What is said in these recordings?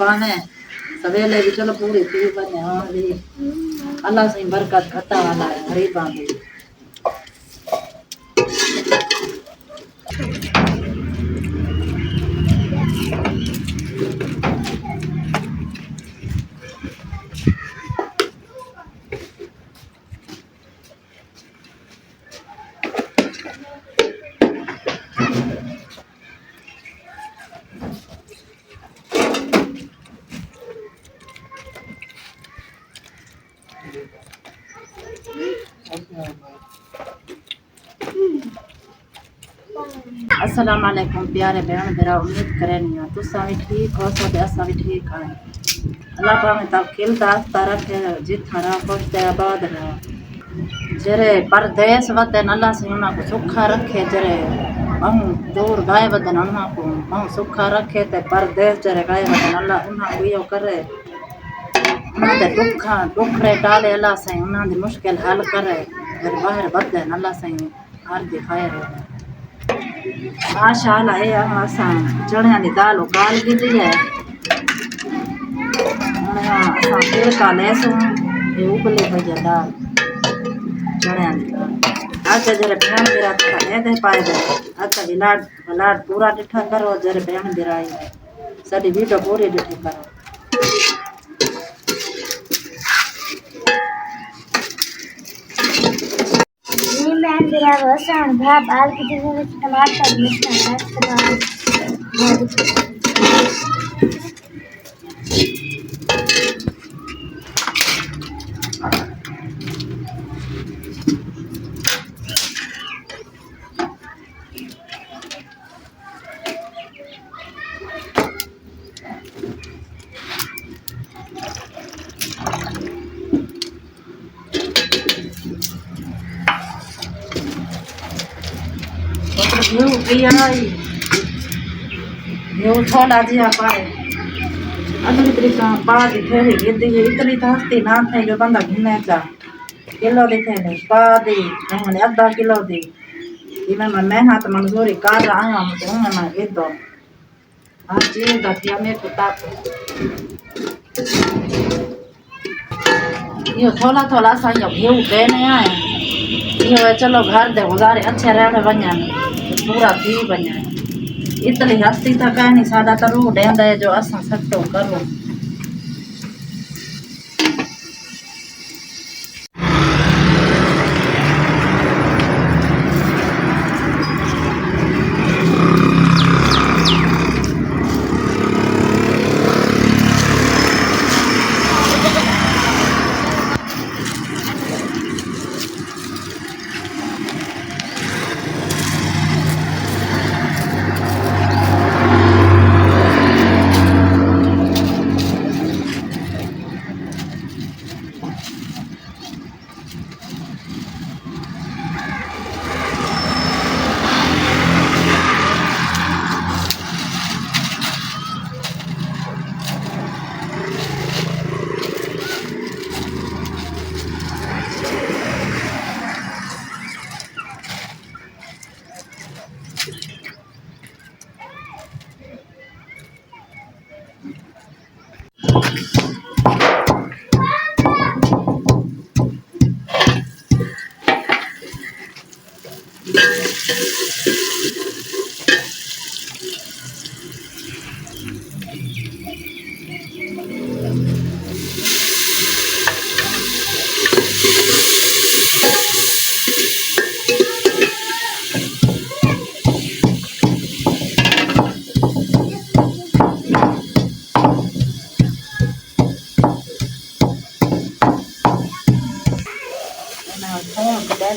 पाने सवेले भी चलो पूरी थी बने और भी अल्लाह से बरकत खता वाला है गरीबा भी। अस्सलाम वालेकुम प्यारे बहन मेरा उम्मीद करें तुसा भी ठीक हो सब असा भी ठीक है। अल्लाह पाक में तब खिल दास्ता रखे जिथा रहा खुशते आबाद रहा जरे परदेस वतन अल्लाह से उन्हें को सुखा रखे जरे बहु दूर गाय वतन उन्हें को बहु सुखा रखे ते परदेस जरे गाय वतन अल्लाह उन्हें को यो करे उन्हें दे दुखरे डाले अल्लाह से उन्हें दे मुश्किल हल करे जरे बाहर बदन अल्लाह से हर दिखाए रहे माशाअल्लाह ये असा चणिया की दाल उबाल दी है असा छिलका लेसू ये उबली पई है दाल चणिया की दाल अच्छा जरे भेण बिरा थोड़ा दे पाए दे अच्छा विलाट पूरा डिठा करो जरे भेण बिराई है साडी वीडियो पूरी डिठी करो। मैं बिरा रोशन भा बाल की टमाटर मिर्चा घी थोड़ा जिया पाए अगली तरीका बाद फेरी गिद्दी इतनी तो हस्ती ना थे जो बंदा घिने चा किलो दिखे नहीं पा दी मैंने आधा किलो दी मैं मेहनत मंजूरी कर रहा हूँ मुझे मैं गिद्दो हर चीज का किया मेरे को ताप यो थोड़ा थोड़ा सा यो घी कहने आए यो चलो घर दे गुजारे अच्छे रहने बनिया पूरा थी बनिया इतनी हस्ती था कहनी सादा तो रू डेंदा है जो असा सट्टो करो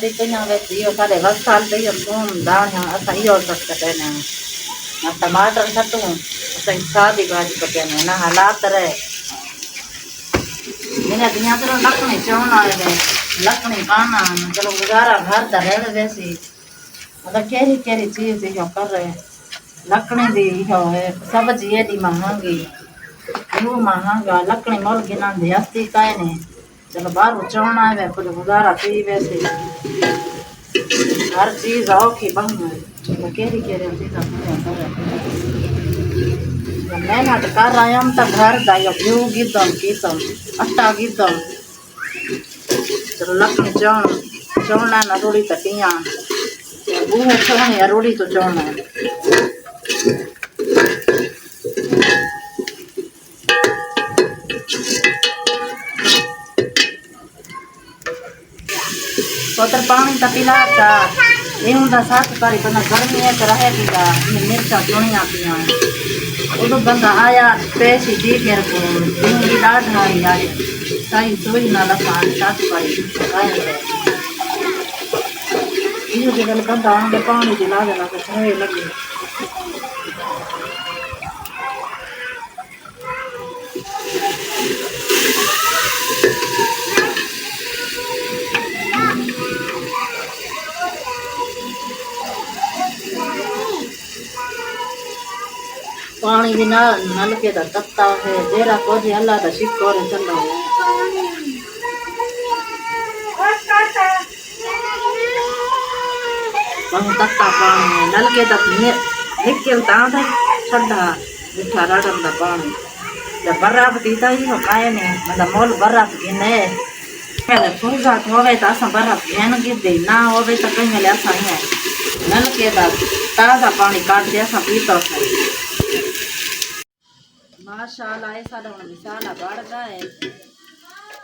di kanya ves io kade vasal de yo tum daun yang asa io sakte na na टमाटर सटू asa सादी भाजी पकाने ना हालात रहे मैंने दुनिया तो लकड़ी चौना है लकड़ी खाना चलो गुजारा घर दा रह वैसी मतलब केरी केरी चीज यो कर रहे लकड़ी दी यो है सब्जी एडी महंगी यो महंगा लकड़ी मोल गिना दे हस्ती काए ने चलो बाहर चौना है कुछ गुजारा थी वैसे हर चीज औखी बन गई केरी केरी चीज मेहनत कर रहे हम तो घर दायो घी गिदम कीतम आटा गिदम लकड़ी चौना ना रोड़ी तटिया बूहे छोड़ने रोड़ी तो चौना पोतर पानी तो पिलाता यूं दा साथ करी बंदा गर्मी है तो रहेगी दा मिर्चा चुनिया पिया उदो बंदा आया पैसे दी के रखो यूं डाढ़ आई आए साई सोई ना लसान साथ करी आए ये जगह बंदा आंगे पानी दिला देना तो सही लगे पानी भी ना नलके का तत्ता है जेरा को जी अल्लाह का शिक्को रे चलो बहुत तत्ता पानी है नलके तक निकलता है ठंडा मीठा रड़न का पानी जब बर्फ पीता ही हो काहे ने मतलब मोल बर्फ गिने पहले फूजा होवे तो असा बर्फ घेन गिर दे ना होवे तो कहीं ले असा है नलके का ताजा पानी काट दे असा पीता है माशाल्लाह ऐसा तो मिसाला बढ़ गए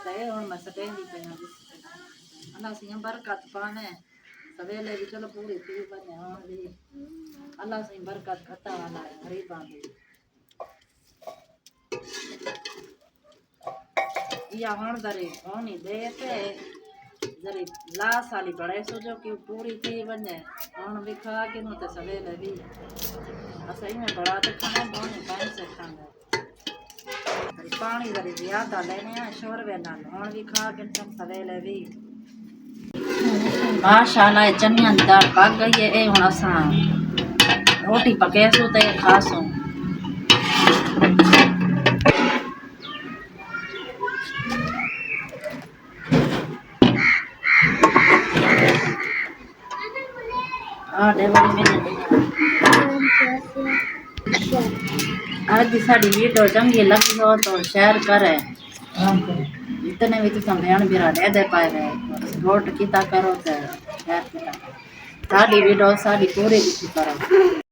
ते हुन मैं सटेंदी पे अल्लाह सिंह बरकत पाने सवेले भी चलो पूरी पी बने हुन भी अल्लाह सिंह बरकत खता वाला है गरीबां दी या हुन दरे होनी दे पे जरी लास वाली बड़े सोचो कि पूरी थी बने हुन भी खा के नु ते सवेले भी असई में बड़ा तो खाने बोने पानी से खाने पानी जरी ज्यादा लेने शोरवे नाल हुन भी खा के तुम सवेले भी माशाल्लाह चनिया दी दाल पक गई है ए हुन असा रोटी पकेसू ते खासू आ दे बड़ी मेहनत आज की साड़ी वीडियो चंगी लगी हो तो शेयर करे इतने भी तुम भेण भीरा दे पाए वोट किता करो तो शेयर किता साड़ी वीडियो साड़ी पूरी करो।